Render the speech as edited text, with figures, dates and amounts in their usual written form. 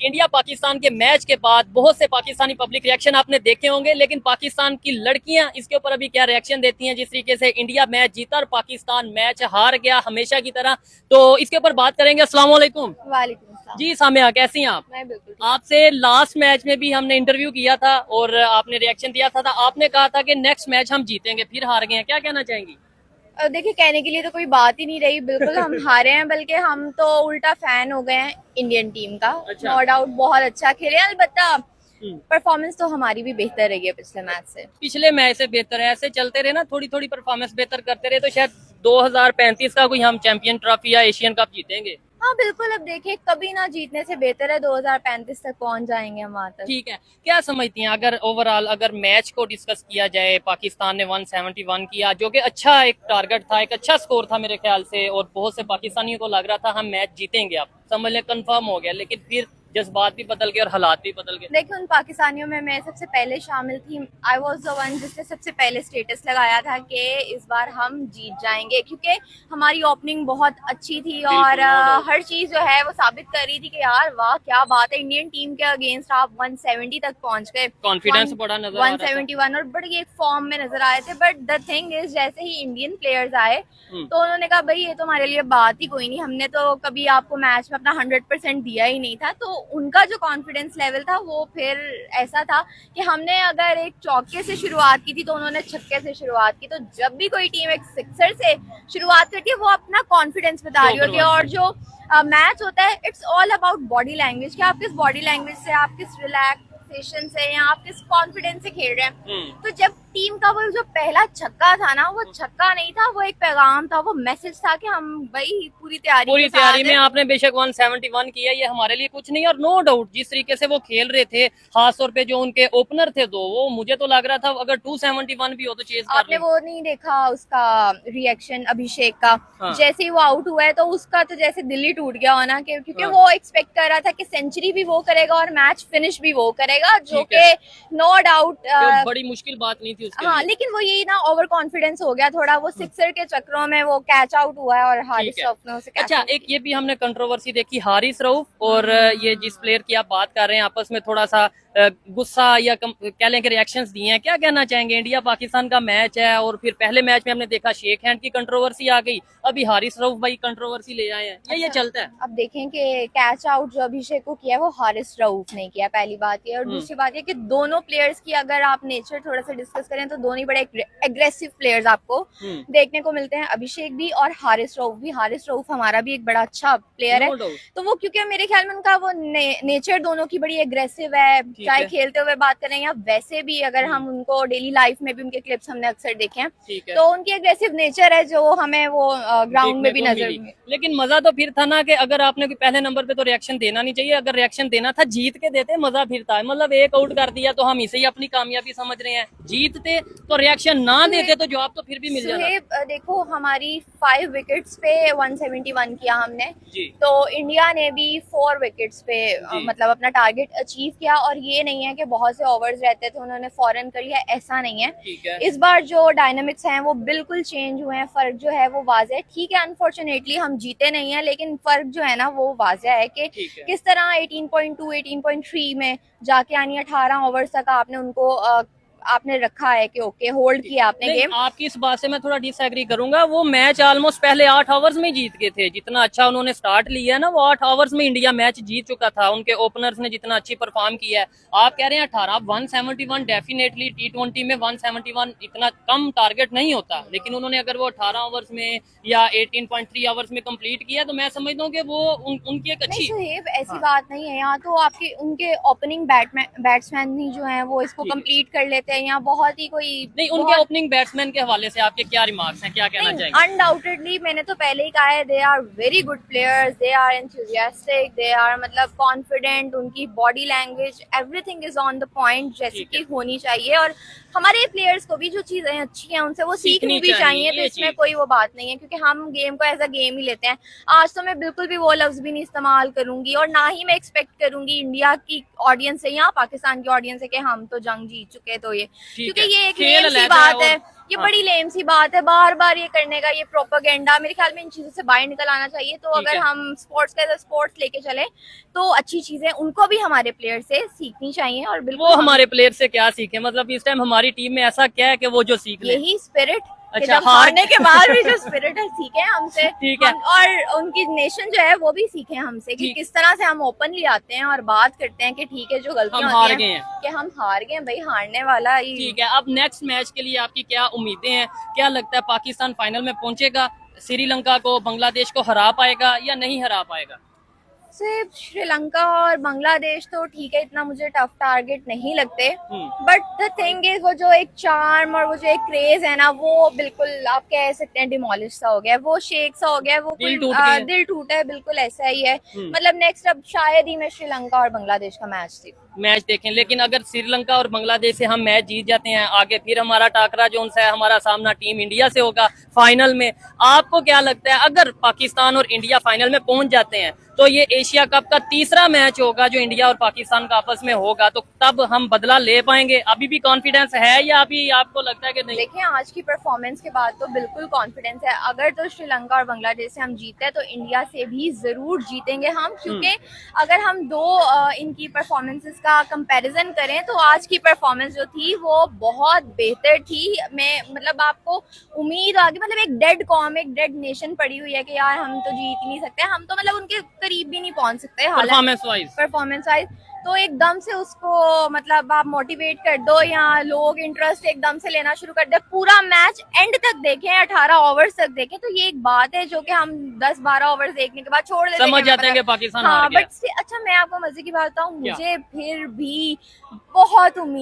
India Pakistan के match के बाद बहुत से पाकिस्तानी पब्लिक रिएक्शन आपने देखे होंगे, लेकिन पाकिस्तान की लड़कियां इसके ऊपर अभी क्या रिएक्शन देती हैं जिस तरीके से इंडिया मैच जीता और पाकिस्तान मैच हार गया हमेशा की तरह। तो इसके ऊपर बात करेंगे। अस्सलाम वालेकुम। वालेकुम अस्सलाम। जी सामिया, कैसी हैं आप? मैं बिल्कुल ठीक। आपसे लास्ट मैच में भी हमने इंटरव्यू किया था और आपने रिएक्शन दिया था, आपने कहा था कि नेक्स्ट मैच हम जीतेंगे, फिर हार गए हैं, क्या कहना चाहेंगी? देखिए, कहने के लिए तो कोई बात ही नहीं रही, बिल्कुल हम हारे हैं, बल्कि हम तो उल्टा फैन हो गए हैं इंडियन टीम का। अच्छा। नो डाउट बहुत अच्छा खेले, अलबत्ता हम्म। परफॉर्मेंस तो हमारी भी बेहतर रही है पिछले मैच से। पिछले मैच से बेहतर है, ऐसे चलते रहे ना, थोड़ी थोड़ी परफॉर्मेंस बेहतर करते रहे तो शायद 2035 का कोई हम चैंपियन ट्रॉफी या एशियन कप जीतेंगे। हाँ बिल्कुल, अब देखिए कभी ना जीतने से बेहतर है 2035 तक पहुंच जाएंगे हम वहां तक। ठीक है, क्या समझती हैं अगर ओवरऑल अगर मैच को डिस्कस किया जाए, पाकिस्तान ने 171 किया जो कि अच्छा एक टारगेट था, एक अच्छा स्कोर था मेरे ख्याल से, और बहुत से पाकिस्तानियों को लग रहा था हम मैच जीतेंगे, आप समझ लें कंफर्म हो गया, लेकिन फिर जज्बात भी बदल गए और हालात भी बदल गए। देखिए, उन पाकिस्तानियों में मैं सबसे पहले शामिल थी। आई वॉज द वन जिसने सबसे पहले स्टेटस लगाया था कि इस बार हम जीत जाएंगे, क्योंकि हमारी ओपनिंग बहुत अच्छी थी और हर चीज जो है वो साबित कर रही थी कि यार वाह क्या बात है, इंडियन टीम के अगेंस्ट आप 170 तक पहुंच गए। कॉन्फिडेंस बड़ा नजर आ रहा था। 171 और बड़ी एक फॉर्म में नजर आए थे। बट द थिंग इज, जैसे ही इंडियन प्लेयर्स आए तो उन्होंने कहा भाई ये तो हमारे लिए बात ही कोई नहीं, हमने तो कभी आपको मैच में अपना 100% दिया ही नहीं था। तो उनका जो कॉन्फिडेंस लेवल था वो फिर ऐसा था कि हमने अगर एक चौके से शुरुआत की थी तो उन्होंने छक्के से शुरुआत की। तो जब भी कोई टीम एक सिक्सर से शुरुआत करती है वो अपना कॉन्फिडेंस बता रही होती है। और जो मैच होता है it's all about body language, कि आप किस बॉडी लैंग्वेज से, आप किस रिलैक्सेशन से या आप किस कॉन्फिडेंस से खेल रहे हैं। तो जब टीम का वो जो पहला छक्का था ना, वो छक्का नहीं था, वो एक पैगाम था, वो मैसेज था कि हम भाई पूरी तैयारी में आपने बेशक 171 किया, ये हमारे लिए कुछ नहीं। और नो डाउट जिस तरीके से वो खेल रहे थे, खास तौर पे जो उनके ओपनर थे दो, वो मुझे तो लग रहा था अगर 271 भी हो तो चेज कर आपने वो नहीं देखा उसका रिएक्शन अभिषेक का? हाँ। जैसे ही वो आउट हुआ है तो उसका तो जैसे दिल ही टूट गया होना, क्योंकि हाँ। वो एक्सपेक्ट कर रहा था कि सेंचुरी भी वो करेगा और मैच फिनिश भी वो करेगा, जो कि नो डाउट बड़ी मुश्किल बात नहीं थी उसके हाँ, लिए। लेकिन वो यही ना ओवर कॉन्फिडेंस हो गया थोड़ा, वो सिक्सर के चक्रों में वो कैच आउट हुआ है और हारिस रऊफ ने उसे अच्छा, एक ये भी हमने कंट्रोवर्सी देखी, हारिस रऊफ और ये जिस प्लेयर की आप बात कर रहे हैं, आपस में थोड़ा सा गुस्सा या कह लें कि रिएक्शंस दिए हैं, क्या कहना चाहेंगे? इंडिया पाकिस्तान का मैच है और फिर पहले मैच में हमने देखा शेक हैंड की कंट्रोवर्सी आ गई, अभी हारिस रऊफ भाई कंट्रोवर्सी ले आए हैं, ये चलता है। अब देखें कि कैच आउट जो अभिषेक को किया है वो हारिस रऊफ ने किया, पहली बात ये। और दूसरी बात ये कि दोनों प्लेयर्स की अगर आप नेचर थोड़ा सा डिस्कस करें तो दोनों ही बड़े एग्रेसिव प्लेयर्स आपको देखने को मिलते हैं, अभिषेक भी और हारिस रऊफ भी। हारिस रऊफ हमारा भी एक बड़ा अच्छा प्लेयर है, तो वो क्योंकि मेरे ख्याल में उनका वो नेचर दोनों की बड़ी एग्रेसिव है, चाहे खेलते हुए बात करें या वैसे भी अगर हम उनको डेली लाइफ में भी उनके क्लिप्स हमने अक्सर देखे हैं, तो उनकी एग्रेसिव नेचर है जो हमें वो ग्राउंड में भी नजर। लेकिन मजा तो फिर था ना कि अगर आपने पहले नंबर पे तो रिएक्शन देना नहीं चाहिए, अगर रिएक्शन देना था जीत के देते, मजा फिर था। मतलब एक आउट कर दिया तो हम इसे ही अपनी कामयाबी समझ रहे हैं, जीतते तो रिएक्शन ना देते तो जवाब तो फिर भी मिल जाता। देखो हमारी 5 विकेट्स पे 171 किया हमने, तो इंडिया ने भी 4 विकेट्स पे मतलब अपना टारगेट अचीव किया। और ये नहीं है कि बहुत से ओवर्स रहते थे उन्होंने फौरन कर लिया, ऐसा नहीं है। इस बार जो डायनामिक्स हैं वो बिल्कुल चेंज हुए हैं, फर्क जो है वो वाज़ेह है। ठीक है, अनफॉर्चुनेटली हम जीते नहीं है, लेकिन फर्क जो है ना वो वाज़ेह है कि किस तरह 18.2 18.3 में जाके यानी 18 ओवर्स तक आपने उनको आपने रखा है कि ओके होल्ड किया आपने गेम। आपकी इस बात से मैं थोड़ा डिसएग्री करूंगा, वो मैच ऑलमोस्ट पहले 8 आवर्स में जीत गए थे, जितना अच्छा उन्होंने स्टार्ट लिया है ना, वो 8 आवर्स में इंडिया मैच जीत चुका था, उनके ओपनर्स ने जितना अच्छी परफॉर्म किया है। आप कह रहे हैं 18, 171 डेफिनेटली T20 में 171 इतना कम टारगेट नहीं होता, लेकिन उन्होंने अगर वो 18 ओवर्स में या 18.3 आवर्स में कंप्लीट किया तो मैं समझता हूँ कि वो उनकी एक अच्छी ऐसी बात नहीं है। यहाँ तो आपके उनके ओपनिंग बैट्समैन ही जो है वो इसको कंप्लीट कर लेते हैं, या बहुत ही कोई नहीं। उनके ओपनिंग बैट्समैन के हवाले से आपके क्या रिमार्क्स हैं, क्या कहना चाहेंगे? अनडाउटेडली मैंने तो पहले ही कहा है, they are very good players, they are enthusiastic, they are मतलब कॉन्फिडेंट, उनकी body language everything is on the point जैसी कि होनी चाहिए। और हमारे प्लेयर्स को भी जो चीजें अच्छी हैं उनसे वो सीखनी भी चाहिए, तो इसमें कोई वो बात नहीं है, क्योंकि हम गेम को एज अ गेम ही लेते हैं। आज तो मैं बिल्कुल भी वो लफ्ज भी नहीं इस्तेमाल करूंगी और ना ही मैं एक्सपेक्ट करूंगी इंडिया की ऑडियंस से या पाकिस्तान की ऑडियंस से कि हम तो जंग जीत चुके, तो ये क्योंकि ये एक मेन सी बात है ये हाँ। बड़ी लेम सी बात है, बार बार ये करने का, ये प्रोपेगेंडा। मेरे ख्याल में इन चीजों से बाहर निकल आना चाहिए। तो ठीक अगर है। हम स्पोर्ट्स का स्पोर्ट्स लेके चले तो अच्छी चीजें उनको भी हमारे प्लेयर से सीखनी चाहिए। और बिल्कुल वो हमारे प्लेयर से क्या सीखे, मतलब इस टाइम हमारी टीम में ऐसा क्या है कि वो जो सीख ले? यही स्पिरिट, अच्छा, जब हारने के बाद भी जो स्पिरिट है सीखे हमसे। ठीक है। और उनकी नेशन जो है वो भी सीखे हमसे कि ठीक। किस तरह से हम ओपनली आते हैं और बात करते हैं कि ठीक है जो गलतियां हम हार होती गए हैं हैं। कि हम हार गए हैं भाई, हारने वाला ही। ठीक है, अब नेक्स्ट मैच के लिए आपकी क्या उम्मीदें हैं? क्या लगता है पाकिस्तान फाइनल में पहुंचेगा, श्रीलंका को, बांग्लादेश को हरा पाएगा या नहीं हरा पाएगा? सिर्फ श्रीलंका और बांग्लादेश तो ठीक है, इतना मुझे टफ टारगेट नहीं लगते। हम्म। बट द थिंग इज वो जो एक चार्म और वो जो एक क्रेज है ना, वो बिल्कुल आप कह सकते हैं डिमोलिश सा हो गया है, वो शेक सा हो गया है, वो दिल टूट गया है। दिल टूटा है, बिल्कुल ऐसा ही है। हम्म। मतलब नेक्स्ट अब शायद ही मैं श्रीलंका और बांग्लादेश का मैच थी मैच देखें, लेकिन अगर श्रीलंका और बांग्लादेश से हम मैच जीत जाते हैं आगे, फिर हमारा टाकरा जो उनसे है, हमारा सामना टीम इंडिया से होगा फाइनल में। आपको क्या लगता है अगर पाकिस्तान और इंडिया फाइनल में पहुंच जाते हैं तो ये एशिया कप का तीसरा मैच होगा जो इंडिया और पाकिस्तान का आपस में होगा, तो तब हम बदला ले पाएंगे? अभी भी कॉन्फिडेंस है या अभी आपको लगता है कि नहीं? देखिए आज की परफॉर्मेंस के बाद तो बिल्कुल कॉन्फिडेंस है। अगर तो श्रीलंका और बांग्लादेश से हम जीते हैं तो इंडिया से भी जरूर जीतेंगे हम, क्योंकि अगर हम दो इनकी परफॉर्मेंसेस का कंपैरिजन करें तो आज की परफॉर्मेंस जो थी वो बहुत बेहतर थी। मैं मतलब आपको उम्मीद आ गई, मतलब एक डेड कॉम, एक डेड नेशन पड़ी हुई है कि यार हम तो जीत ही नहीं सकते, हम तो मतलब उनके करीब भी नहीं पहुंच सकते परफॉर्मेंस वाइज। तो एकदम से उसको मतलब आप मोटिवेट कर दो या लोग इंटरेस्ट एकदम से लेना शुरू कर दे, पूरा मैच एंड तक देखें, 18 ओवर्स तक देखें, तो ये एक बात है जो कि हम 10-12 ओवर्स देखने के बाद छोड़ देते हैं, समझ जाते हैं कि पाकिस्तान हार हाँ। गया। बट अच्छा मैं आपको मजे की बात बताऊं, क्या? मुझे फिर भी बहुत उम्मीद